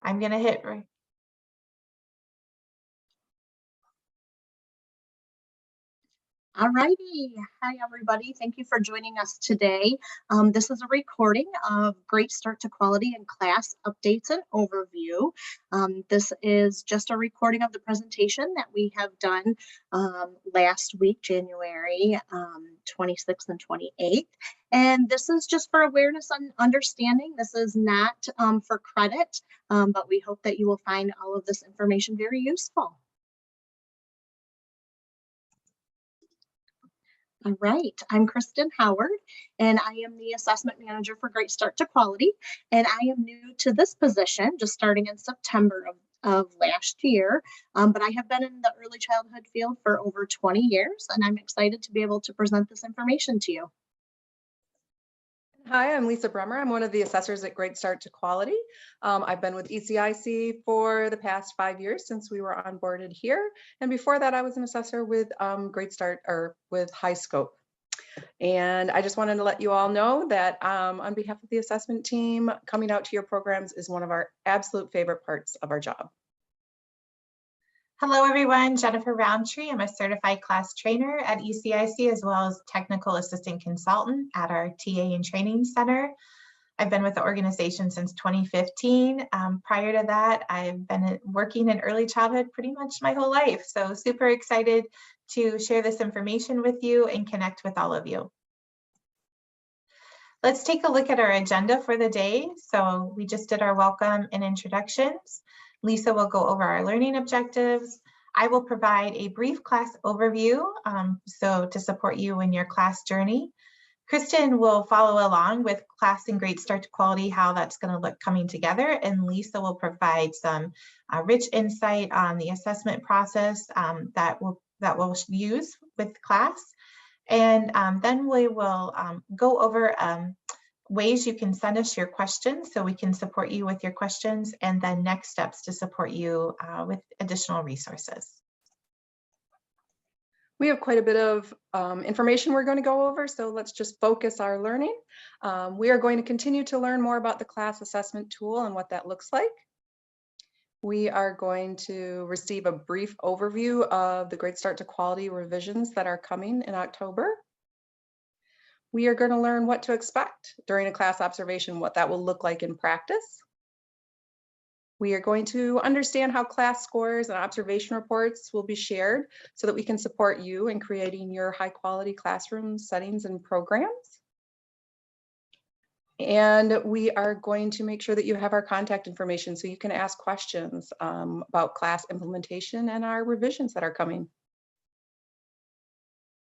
I'm going to hit. All righty. Hi, everybody. Thank you for joining us today. This is a recording of Great Start to Quality in Class Updates and Overview. This is just a recording of the presentation that we have done last week, January 26th and 28th. And this is just for awareness and understanding. This is not for credit, but we hope that you will find all of this information very useful. All right, I'm Kristen Howard, and I am the Assessment Manager for Great Start to Quality, and I am new to this position, just starting in September of last year, but I have been in the early childhood field for over 20 years, and I'm excited to be able to present this information to you. Hi, I'm Lisa Bremer. I'm one of the assessors at Great Start to Quality. I've been with ECIC for the past 5 years since we were onboarded here. And before that, I was an assessor with Great Start or with High Scope. And I just wanted to let you all know that on behalf of the assessment team, coming out to your programs is one of our absolute favorite parts of our job. Hello, everyone. Jennifer Roundtree. I'm a certified class trainer at ECIC as well as technical assistant consultant at our TA and training center. I've been with the organization since 2015. Prior to that, I've been working in early childhood pretty much my whole life. So super excited to share this information with you and connect with all of you. Let's take a look at our agenda for the day. So we just did our welcome and introductions. Lisa will go over our learning objectives. I will provide a brief class overview, so to support you in your class journey. Kristen will follow along with class and Great Start to Quality, how that's going to look coming together, and Lisa will provide some rich insight on the assessment process that we'll use with class. And then we will go over ways you can send us your questions so we can support you with your questions, and then next steps to support you with additional resources. We have quite a bit of information we're going to go over, so let's just focus our learning. We are going to continue to learn more about the class assessment tool and what that looks like. We are going to receive a brief overview of the Great Start to Quality revisions that are coming in October. We are going to learn what to expect during a class observation, what that will look like in practice. We are going to understand how class scores and observation reports will be shared so that we can support you in creating your high quality classroom settings and programs. And we are going to make sure that you have our contact information so you can ask questions about class implementation and our revisions that are coming.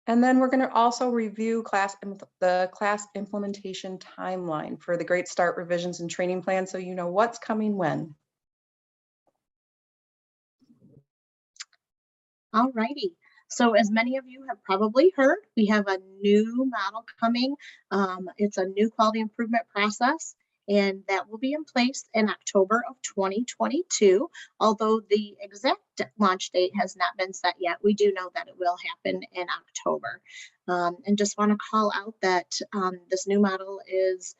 And then we're going to also review the class implementation timeline for the Great Start revisions and training plan so you know what's coming when. All righty. So as many of you have probably heard, we have a new model coming. It's a new quality improvement process, and that will be in place in October of 2022. Although the exact launch date has not been set yet, we do know that it will happen in October. And just want to call out that this new model is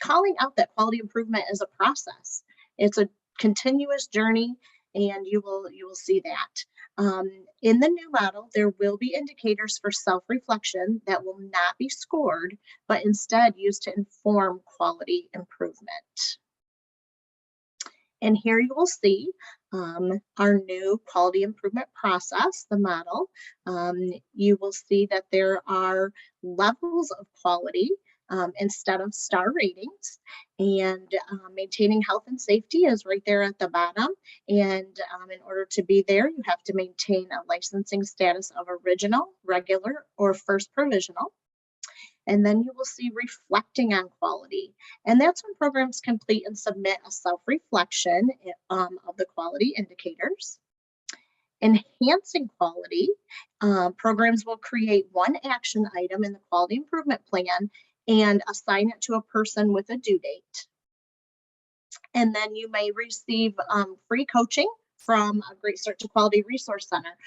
calling out that quality improvement is a process. It's a continuous journey, and you will see that. In the new model, there will be indicators for self-reflection that will not be scored, but instead used to inform quality improvement. And here you will see our new quality improvement process, the model. You will see that there are levels of quality instead of star ratings, and maintaining health and safety is right there at the bottom. And in order to be there, you have to maintain a licensing status of original, regular, or first provisional. And then you will see reflecting on quality. And that's when programs complete and submit a self-reflection of the quality indicators. Enhancing quality, programs will create one action item in the quality improvement plan and assign it to a person with a due date. And then you may receive free coaching from a Great Start to Quality Resource Center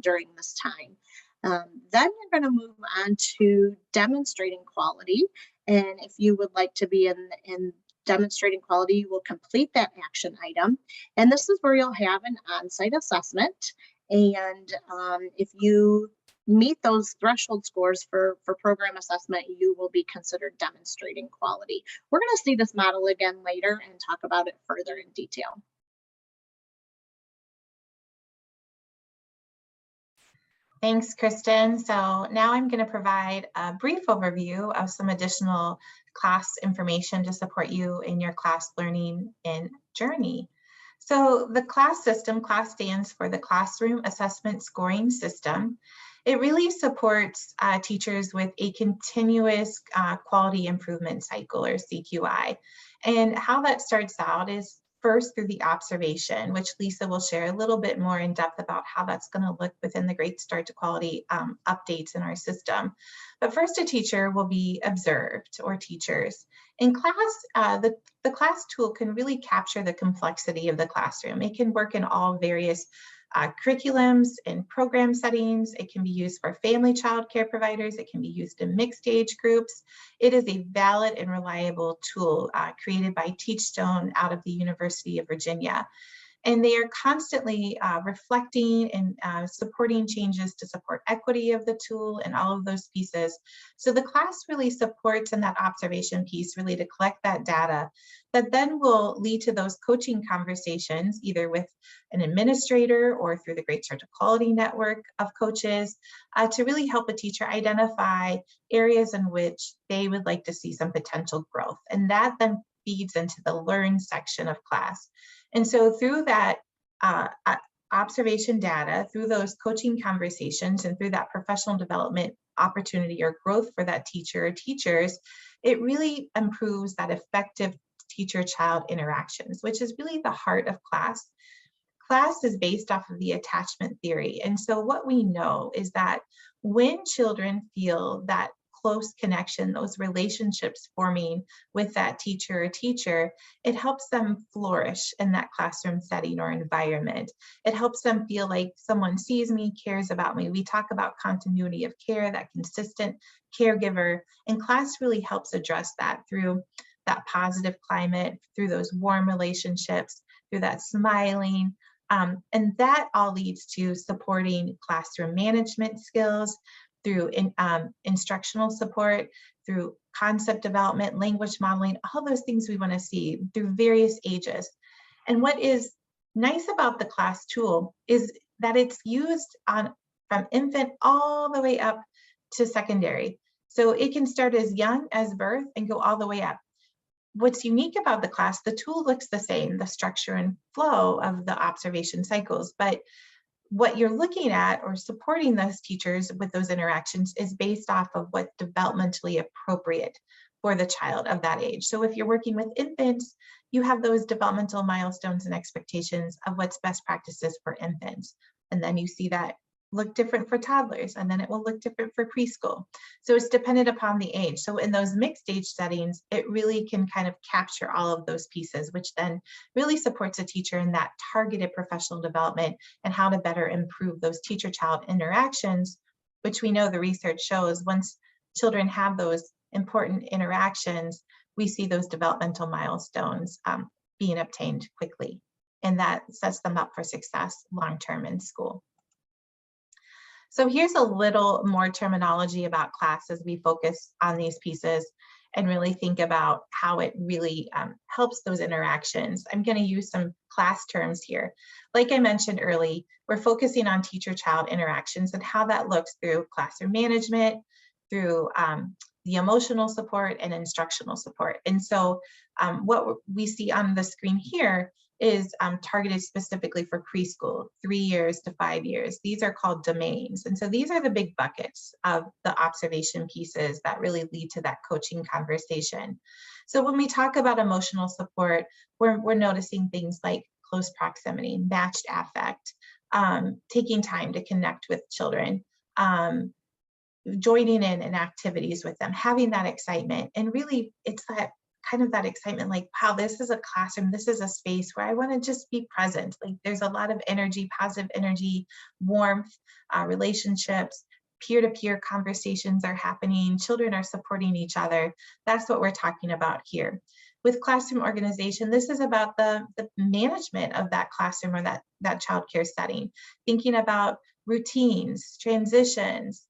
during this time. Then you're going to move on to demonstrating quality. And if you would like to be in demonstrating quality, you will complete that action item. And this is where you'll have an on-site assessment. And if you meet those threshold scores for program assessment, you will be considered demonstrating quality. We're going to see this model again later and talk about it further in detail. Thanks, Kristen. So now I'm going to provide a brief overview of some additional class information to support you in your class learning and journey. So the class system, class stands for the Classroom Assessment Scoring System. It really supports teachers with a continuous quality improvement cycle, or CQI. And how that starts out is first through the observation, which Lisa will share a little bit more in depth about how that's going to look within the Great Start to Quality updates in our system. But first, a teacher will be observed, or teachers. In class, the class tool can really capture the complexity of the classroom. It can work in all various curriculums and program settings. It can be used for family child care providers. It can be used in mixed age groups. It is a valid and reliable tool created by Teachstone out of the University of Virginia. And they are constantly reflecting and supporting changes to support equity of the tool and all of those pieces. So the class really supports in that observation piece really to collect that data that then will lead to those coaching conversations, either with an administrator or through the Great Start to Quality network of coaches, to really help a teacher identify areas in which they would like to see some potential growth. And that then feeds into the learn section of class. And so through that observation data, through those coaching conversations, and through that professional development opportunity or growth for that teacher or teachers, it really improves that effective teacher-child interactions, which is really the heart of class. Class is based off of the attachment theory. And so what we know is that when children feel that close connection, those relationships forming with that teacher or teacher, it helps them flourish in that classroom setting or environment. It helps them feel like someone sees me, cares about me. We talk about continuity of care, that consistent caregiver, and class really helps address that through that positive climate, through those warm relationships, through that smiling. And that all leads to supporting classroom management skills, through instructional support, through concept development, language modeling, all those things we want to see through various ages. And what is nice about the class tool is that it's used from infant all the way up to secondary. So it can start as young as birth and go all the way up. What's unique about the class, the tool looks the same, the structure and flow of the observation cycles, but what you're looking at or supporting those teachers with those interactions is based off of what's developmentally appropriate for the child of that age. So if you're working with infants, you have those developmental milestones and expectations of what's best practices for infants. And then you see that look different for toddlers, and then it will look different for preschool. So it's dependent upon the age. So in those mixed age settings, it really can kind of capture all of those pieces, which then really supports a teacher in that targeted professional development and how to better improve those teacher-child interactions, which we know the research shows once children have those important interactions, we see those developmental milestones being obtained quickly. And that sets them up for success long-term in school. So here's a little more terminology about class as we focus on these pieces and really think about how it really helps those interactions. I'm going to use some class terms here. Like I mentioned early, we're focusing on teacher-child interactions and how that looks through classroom management, through the emotional support and instructional support. And so what we see on the screen here is targeted specifically for preschool, 3 years to 5 years. These are called domains. And so these are the big buckets of the observation pieces that really lead to that coaching conversation. So when we talk about emotional support, we're noticing things like close proximity, matched affect, taking time to connect with children, joining in activities with them, having that excitement. And really it's that kind of that excitement, like, wow, this is a classroom, this is a space where I want to just be present. Like there's a lot of energy, positive energy, warmth, relationships, peer-to-peer conversations are happening, children are supporting each other. That's what we're talking about here. With classroom organization, this is about the management of that classroom or that childcare setting, thinking about routines, transitions,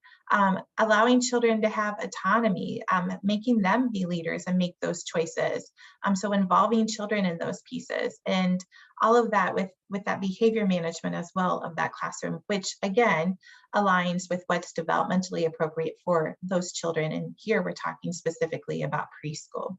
allowing children to have autonomy, making them be leaders and make those choices. So involving children in those pieces, and all of that with that behavior management as well of that classroom, which again aligns with what's developmentally appropriate for those children. And here we're talking specifically about preschool.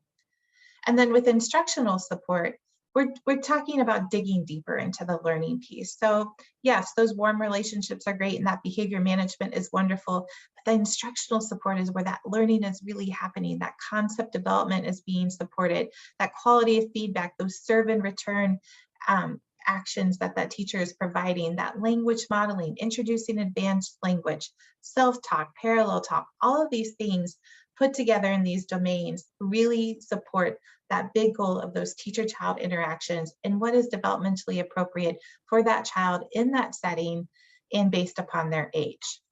And then with instructional support, we're talking about digging deeper into the learning piece. So yes, those warm relationships are great and that behavior management is wonderful, but the instructional support is where that learning is really happening, that concept development is being supported, that quality of feedback, those serve and return actions that teacher is providing, that language modeling, introducing advanced language, self-talk, parallel talk, all of these things put together in these domains really support that big goal of those teacher-child interactions and what is developmentally appropriate for that child in that setting and based upon their age.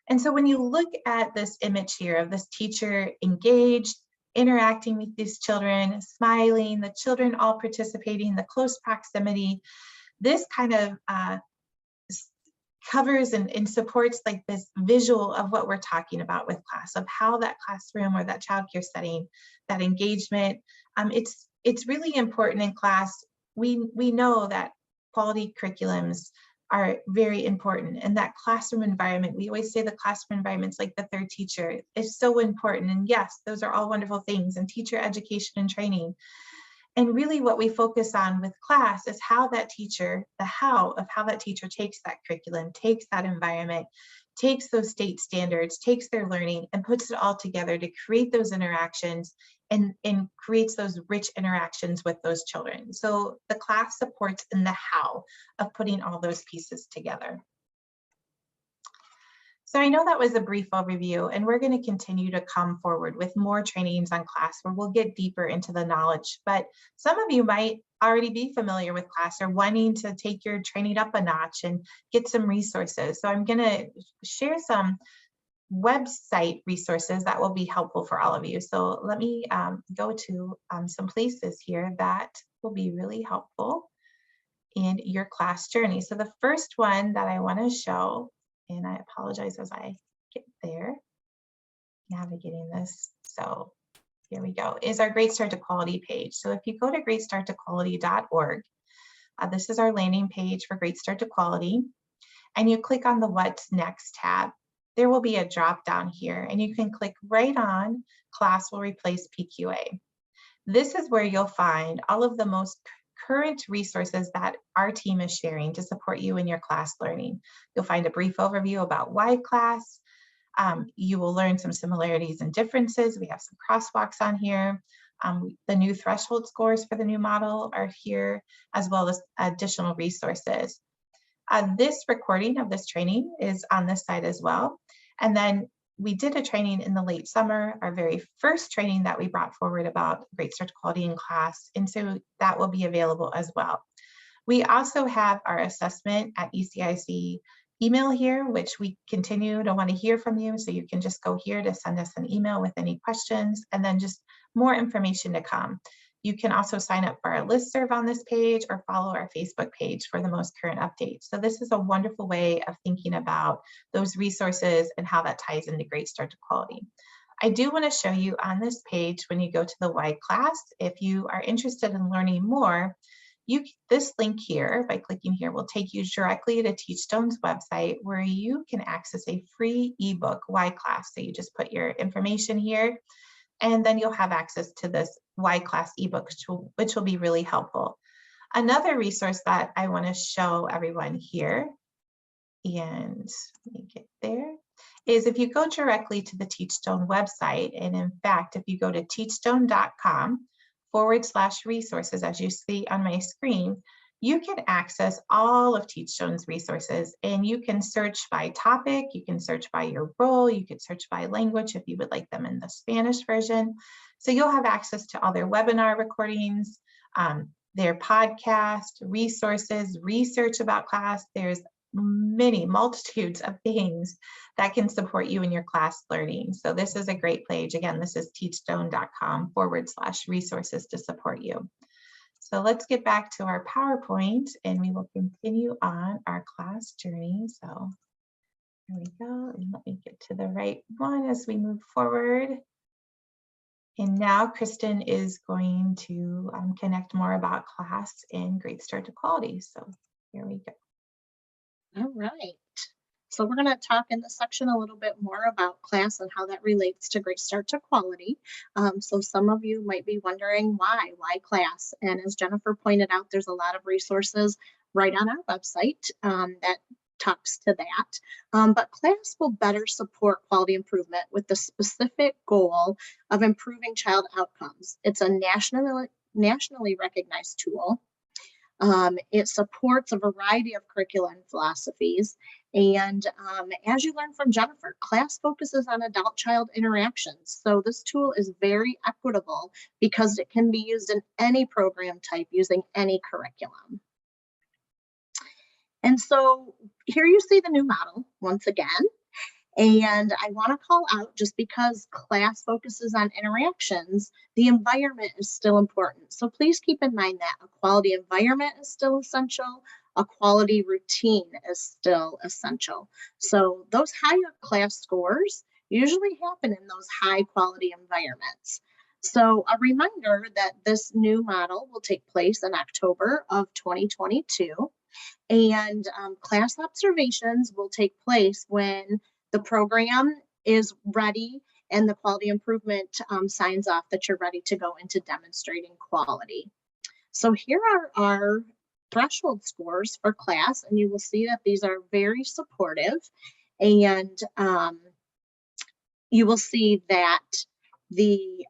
And so when you look at this image here of this teacher engaged, interacting with these children, smiling, the children all participating, the close proximity, this kind of covers and supports like this visual of what we're talking about with class, of how that classroom or that childcare setting, that engagement, it's really important in class. We know that quality curriculums are very important, and that classroom environment, we always say the classroom environment's like the third teacher, is so important. And yes, those are all wonderful things, and teacher education and training. And really what we focus on with class is how that teacher, the how of how that teacher takes that curriculum, takes that environment, takes those state standards, takes their learning and puts it all together to create those interactions and creates those rich interactions with those children. So the class supports in the how of putting all those pieces together. So I know that was a brief overview, and we're going to continue to come forward with more trainings on class where we'll get deeper into the knowledge. But some of you might already be familiar with class or wanting to take your training up a notch and get some resources. So I'm going to share some website resources that will be helpful for all of you. So let me go to some places here that will be really helpful in your class journey. So the first one that I want to show, and I apologize as I get there, navigating this. So here we go, is our Great Start to Quality page. So if you go to greatstarttoquality.org, this is our landing page for Great Start to Quality, and you click on the What's Next tab. There will be a drop down here, and you can click right on Class Will Replace PQA. This is where you'll find all of the most current resources that our team is sharing to support you in your class learning. You'll find a brief overview about why class. You will learn some similarities and differences. We have some crosswalks on here. The new threshold scores for the new model are here, as well as additional resources. This recording of this training is on this side as well. And then we did a training in the late summer, our very first training that we brought forward about Great Start to Quality in class. And so that will be available as well. We also have our assessment at ECIC email here, which we continue to want to hear from you. So you can just go here to send us an email with any questions, and then just more information to come. You can also sign up for our listserv on this page or follow our Facebook page for the most current updates. So this is a wonderful way of thinking about those resources and how that ties into Great Start to Quality. I do want to show you on this page, when you go to the Why class, if you are interested in learning more, this link here, by clicking here, will take you directly to Teachstone's website, where you can access a free ebook, Why class. So you just put your information here, and then you'll have access to this Why class ebook, which will be really helpful. Another resource that I want to show everyone here, and let me get there, is if you go directly to the Teachstone website, and in fact, if you go to teachstone.com/resources, as you see on my screen, you can access all of Teachstone's resources, and you can search by topic, you can search by your role, you can search by language if you would like them in the Spanish version. So you'll have access to all their webinar recordings, their podcast, resources, research about class. There's many multitudes of things that can support you in your class learning. So this is a great page. Again, this is teachstone.com/resources to support you. So let's get back to our PowerPoint and we will continue on our class journey. So here we go. And let me get to the right one as we move forward. And now Kristen is going to connect more about class and Great Start to Quality. So here we go. All right. So we're going to talk in this section a little bit more about class and how that relates to Great Start to Quality. So some of you might be wondering why class? And as Jennifer pointed out, there's a lot of resources right on our website that talks to that. But class will better support quality improvement with the specific goal of improving child outcomes. It's a nationally recognized tool. It supports a variety of curricula and philosophies. And as you learned from Jennifer, class focuses on adult-child interactions. So this tool is very equitable because it can be used in any program type using any curriculum. And so here you see the new model once again. And I want to call out, just because class focuses on interactions, the environment is still important. So please keep in mind that a quality environment is still essential. A quality routine is still essential. So those higher class scores usually happen in those high quality environments. So a reminder that this new model will take place in October of 2022. And class observations will take place when the program is ready and the quality improvement signs off that you're ready to go into demonstrating quality. So here are our threshold scores for class, and you will see that these are very supportive. And you will see that the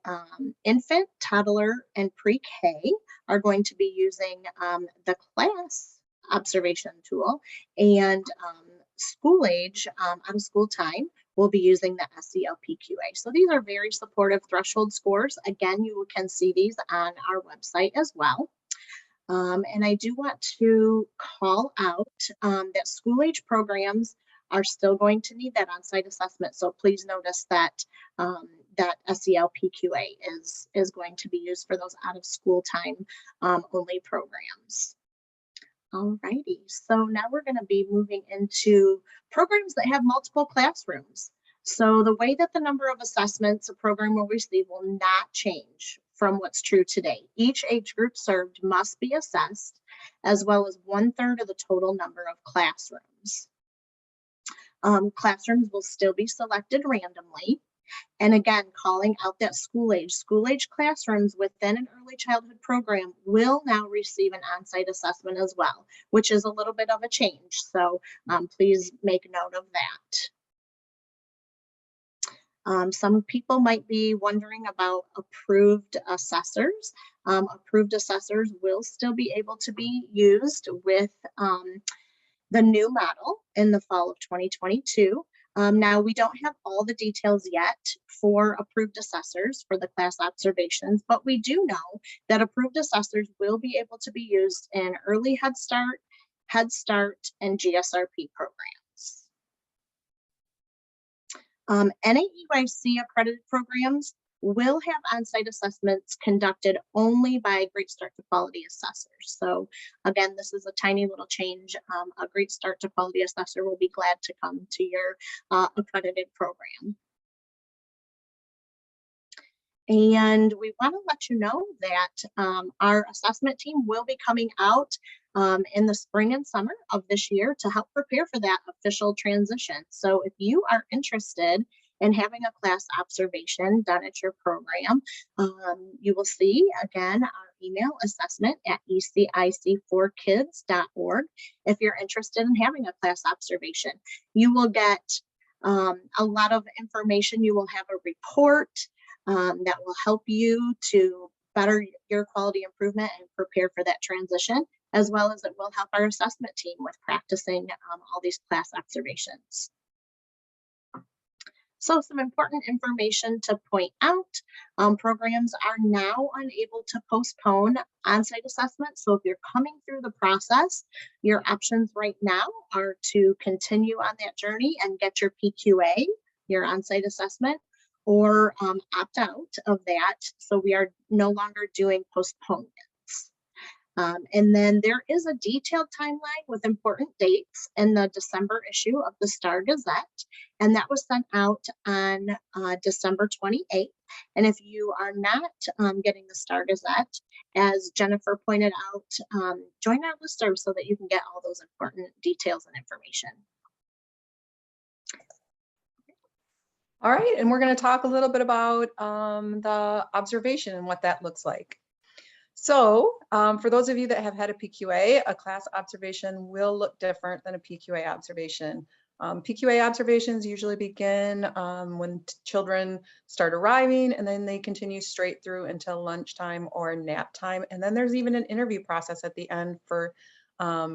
infant, toddler, and pre-K are going to be using the class observation tool, and school age, out of school time, will be using the SELPQA. So these are very supportive threshold scores. Again, you can see these on our website as well. And I do want to call out that school age programs are still going to need that on-site assessment. So please notice that that SELPQA is going to be used for those out of school time only programs. Alrighty, so now we're going to be moving into programs that have multiple classrooms. So the way that the number of assessments a program will receive will not change from what's true today. Each age group served must be assessed, as well as 1/3 of the total number of classrooms. Classrooms will still be selected randomly. And again, calling out that school age classrooms within an early childhood program will now receive an on-site assessment as well, which is a little bit of a change. So please make note of that. Some people might be wondering about approved assessors. Approved assessors will still be able to be used with the new model in the fall of 2022. Now, we don't have all the details yet for approved assessors for the class observations, but we do know that approved assessors will be able to be used in early Head Start, and GSRP programs. NAEYC accredited programs will have on-site assessments conducted only by Great Start to Quality assessors. So again, this is a tiny little change. A Great Start to Quality assessor will be glad to come to your accredited program. And we want to let you know that our assessment team will be coming out in the spring and summer of this year to help prepare for that official transition. So if you are interested in having a class observation done at your program, you will see again our email assessment at ecic4kids.org. If you're interested in having a class observation, you will get a lot of information. You will have a report that will help you to better your quality improvement and prepare for that transition, as well as it will help our assessment team with practicing all these class observations. So some important information to point out, programs are now unable to postpone on-site assessment. So if you're coming through the process, your options right now are to continue on that journey and get your PQA, your on-site assessment, or opt out of that. So we are no longer doing postponements. And then there is a detailed timeline with important dates in the December issue of the Star Gazette, and that was sent out on December 28th. And if you are not getting the Star Gazette, as Jennifer pointed out, join our listserv so that you can get all those important details and information. All right, and we're going to talk a little bit about the observation and what that looks like. So for those of you that have had a PQA, a class observation will look different than a PQA observation. PQA observations usually begin when children start arriving, and then they continue straight through until lunchtime or nap time. And then there's even an interview process at the end for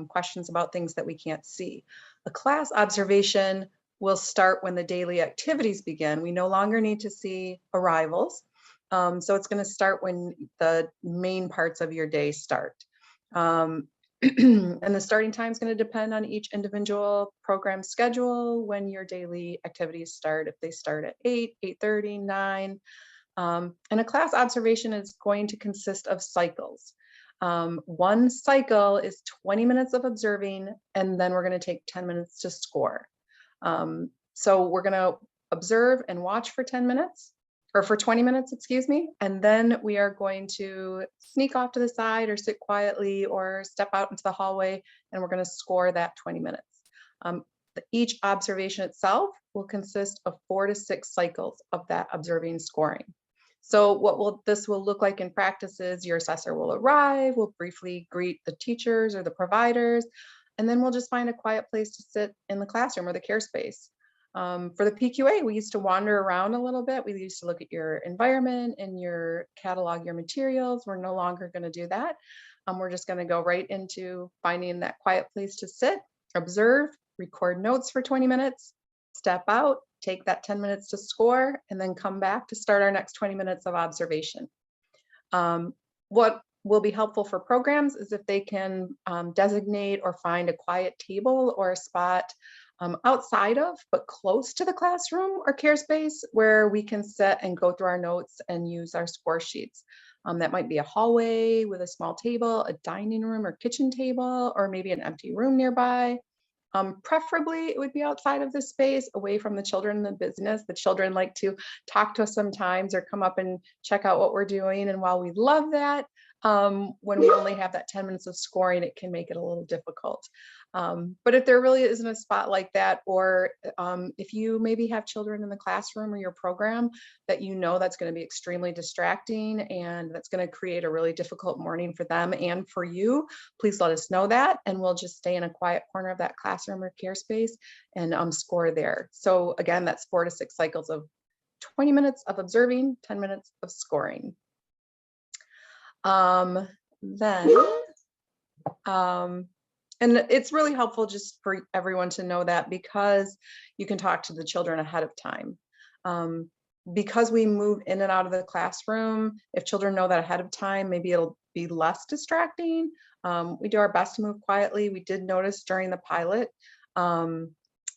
questions about things that we can't see. A class observation will start when the daily activities begin. We no longer need to see arrivals. So it's going to start when the main parts of your day start. And the starting time is going to depend on each individual program schedule, when your daily activities start, if they start at 8, 8:30, 9. And a class observation is going to consist of cycles. One cycle is 20 minutes of observing, and then we're going to take 10 minutes to score. So we're going to observe and watch for 10 minutes. Or for 20 minutes, excuse me, and then we are going to sneak off to the side or sit quietly or step out into the hallway, and we're going to score that 20 minutes. Each observation itself will consist of 4 to 6 cycles of that observing scoring. So what this will look like in practice is your assessor will arrive, will briefly greet the teachers or the providers, and then we'll just find a quiet place to sit in the classroom or the care space. For the PQA, we used to wander around a little bit. We used to look at your environment and your catalog, your materials. We're no longer going to do that. We're just going to go right into finding that quiet place to sit, observe, record notes for 20 minutes, step out, take that 10 minutes to score, and then come back to start our next 20 minutes of observation. What will be helpful for programs is if they can designate or find a quiet table or a spot outside of, but close to the classroom or care space where we can sit and go through our notes and use our score sheets. That might be a hallway with a small table, a dining room or kitchen table, or maybe an empty room nearby. Preferably it would be outside of the space, away from the children in the business. The children like to talk to us sometimes or come up and check out what we're doing. And while we love that, when we only have that 10 minutes of scoring, it can make it a little difficult. But if there really isn't a spot like that, or if you maybe have children in the classroom or your program that you know that's going to be extremely distracting and that's going to create a really difficult morning for them and for you, please let us know that, and we'll just stay in a quiet corner of that classroom or care space and score there. So again, that's 4 to 6 cycles of 20 minutes of observing, 10 minutes of scoring. And it's really helpful just for everyone to know that, because you can talk to the children ahead of time. Because we move in and out of the classroom, if children know that ahead of time, maybe it'll be less distracting. We do our best to move quietly. We did notice during the pilot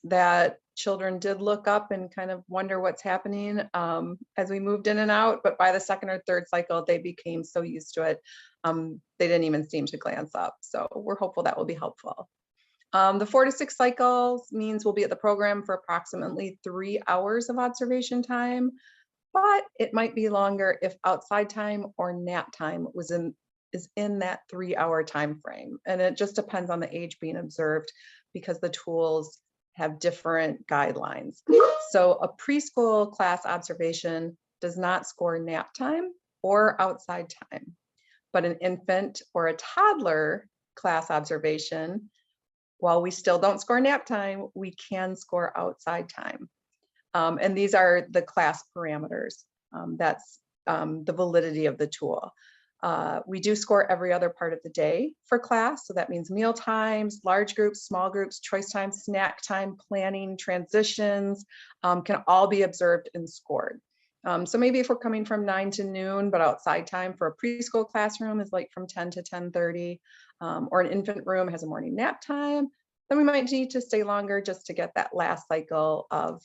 that children did look up and kind of wonder what's happening as we moved in and out, but by the second or third cycle, they became so used to it, they didn't even seem to glance up. So we're hopeful that will be helpful. The 4 to 6 cycles means we'll be at the program for approximately 3 hours of observation time, but it might be longer if outside time or nap time is in that 3-hour time frame. And it just depends on the age being observed, because the tools have different guidelines. So a preschool class observation does not score nap time or outside time, but an infant or a toddler class observation, while we still don't score nap time, we can score outside time. And these are the class parameters. That's the validity of the tool. We do score every other part of the day for class. So that means meal times, large groups, small groups, choice time, snack time, planning, transitions, can all be observed and scored. So maybe if we're coming from 9 to noon, but outside time for a preschool classroom is like from 10 to 10:30, or an infant room has a morning nap time, then we might need to stay longer just to get that last cycle of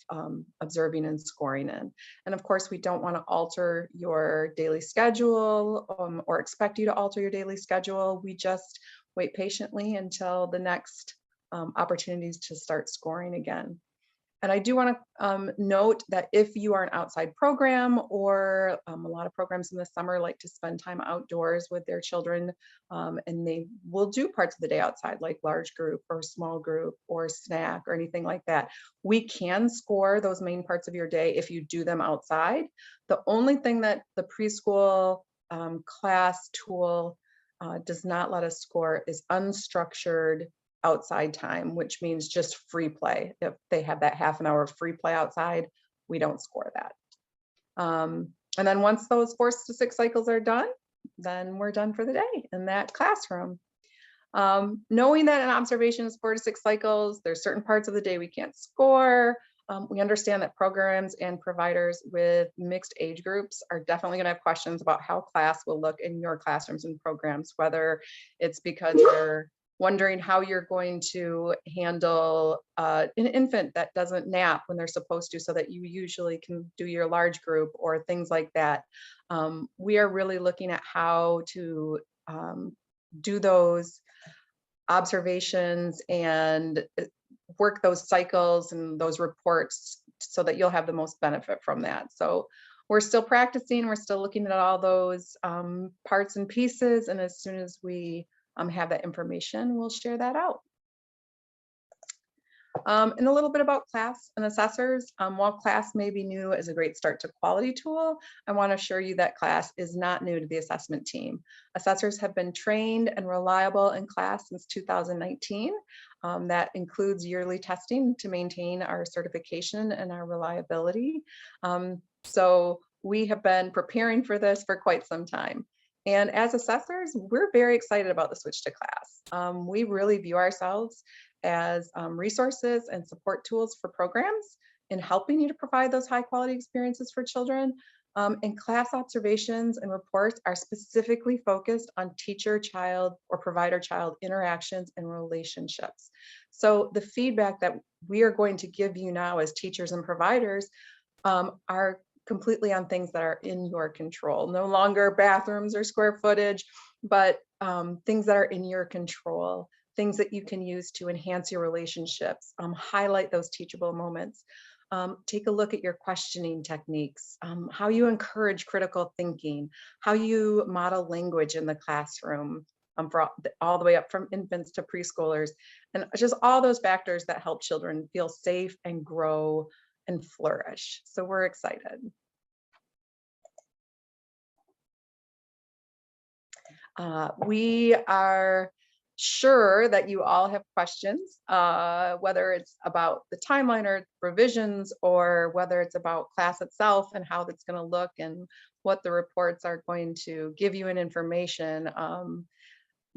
observing and scoring in. And of course, we don't want to alter your daily schedule or expect you to alter your daily schedule. We just wait patiently until the next opportunities to start scoring again. And I do want to note that if you are an outside program, or a lot of programs in the summer like to spend time outdoors with their children, and they will do parts of the day outside, like large group or small group or snack or anything like that, we can score those main parts of your day if you do them outside. The only thing that the preschool class tool does not let us score is unstructured outside time, which means just free play. If they have that half an hour of free play outside, we don't score that. And then once those 4 to 6 cycles are done, then we're done for the day in that classroom. Knowing that an observation is 4 to 6 cycles, there's certain parts of the day we can't score. We understand that programs and providers with mixed age groups are definitely going to have questions about how class will look in your classrooms and programs, whether it's because they're wondering how you're going to handle an infant that doesn't nap when they're supposed to, so that you usually can do your large group or things like that. We are really looking at how to do those observations and work those cycles and those reports so that you'll have the most benefit from that. So we're still practicing, we're still looking at all those parts and pieces, and as soon as we have that information, we'll share that out. And a little bit about class and assessors. While class may be new as a great start to quality tool, I want to assure you that class is not new to the assessment team. Assessors have been trained and reliable in class since 2019. That includes yearly testing to maintain our certification and our reliability. So we have been preparing for this for quite some time. And as assessors, we're very excited about the switch to class. We really view ourselves as resources and support tools for programs in helping you to provide those high quality experiences for children. And class observations and reports are specifically focused on teacher-child or provider-child interactions and relationships. So the feedback that we are going to give you now as teachers and providers are completely on things that are in your control. No longer bathrooms or square footage, but things that are in your control, things that you can use to enhance your relationships, highlight those teachable moments. Take a look at your questioning techniques, how you encourage critical thinking, how you model language in the classroom, for all the way up from infants to preschoolers, and just all those factors that help children feel safe and grow and flourish. So we're excited. We are sure that you all have questions, whether it's about the timeline or revisions, or whether it's about class itself and how that's going to look and what the reports are going to give you in information.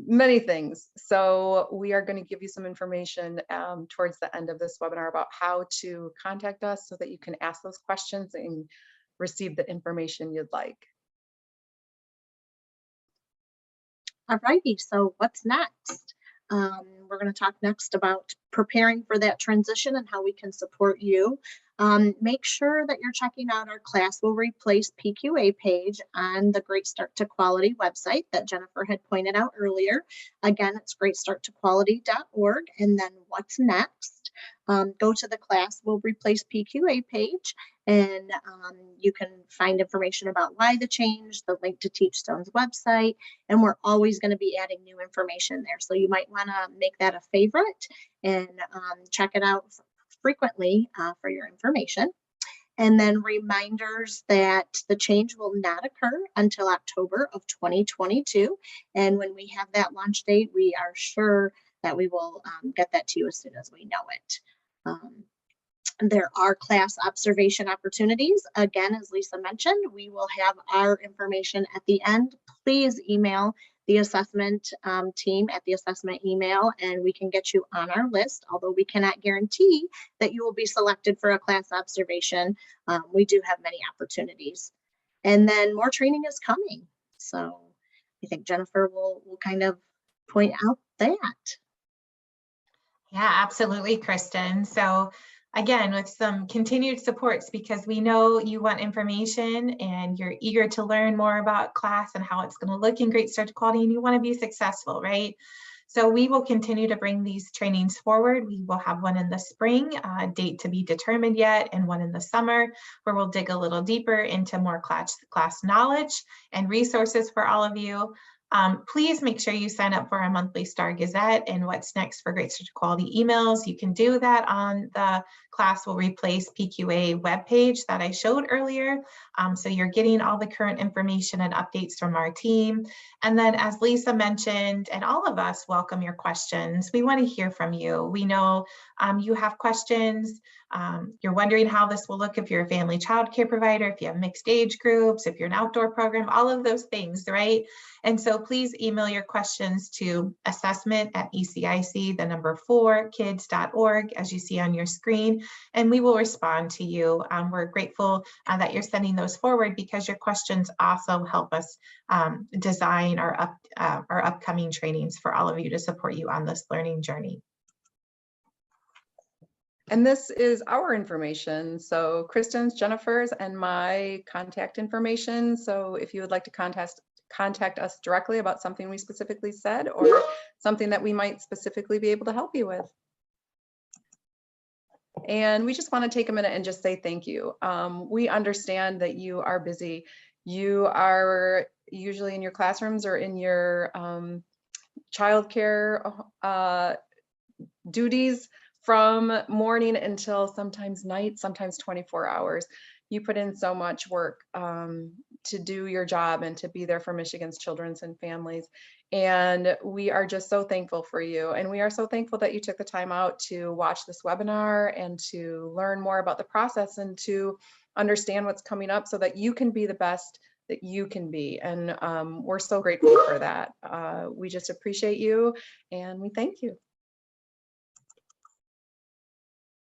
Many things. So we are going to give you some information towards the end of this webinar about how to contact us so that you can ask those questions and receive the information you'd like. Alrighty, so what's next? We're going to talk next about preparing for that transition and how we can support you. Make sure that you're checking out our Class Will Replace PQA page on the Great Start to Quality website that Jennifer had pointed out earlier. Again, it's greatstarttoquality.org. And then what's next? Go to the Class Will Replace PQA page, and you can find information about why the change, the link to Teachstone's website, and we're always going to be adding new information there. So you might want to make that a favorite and check it out frequently for your information. And then reminders that the change will not occur until October of 2022. And when we have that launch date, we are sure that we will get that to you as soon as we know it. There are class observation opportunities. Again, as Lisa mentioned, we will have our information at the end. Please email the assessment team at the assessment email, and we can get you on our list, although we cannot guarantee that you will be selected for a class observation. We do have many opportunities. And then more training is coming. So I think Jennifer will kind of point out that. Yeah, absolutely, Kristen. So again, with some continued supports, because we know you want information and you're eager to learn more about class and how it's going to look in Great Start to Quality, and you want to be successful, right? So we will continue to bring these trainings forward. We will have one in the spring, date to be determined yet, and one in the summer, where we'll dig a little deeper into more class knowledge and resources for all of you. Please make sure you sign up for our monthly Star Gazette and What's Next for Great Start to Quality emails. You can do that on the Class Will Replace PQA webpage that I showed earlier. So you're getting all the current information and updates from our team. And then, as Lisa mentioned, and all of us welcome your questions. We want to hear from you. We know you have questions. You're wondering how this will look if you're a family child care provider, if you have mixed age groups, if you're an outdoor program, all of those things, right? And so please email your questions to assessment@ecic4kids.org, as you see on your screen, and we will respond to you. We're grateful that you're sending those forward, because your questions also help us design our upcoming trainings for all of you to support you on this learning journey. And this is our information. So Kristen's, Jennifer's, and my contact information. So if you would like to contact us directly about something we specifically said, or something that we might specifically be able to help you with. And we just want to take a minute and just say thank you. We understand that you are busy. You are usually in your classrooms or in your childcare duties from morning until sometimes night, sometimes 24 hours. You put in so much work to do your job and to be there for Michigan's children and families. And we are just so thankful for you. And we are so thankful that you took the time out to watch this webinar and to learn more about the process and to understand what's coming up so that you can be the best that you can be. And we're so grateful for that. We just appreciate you and we thank you.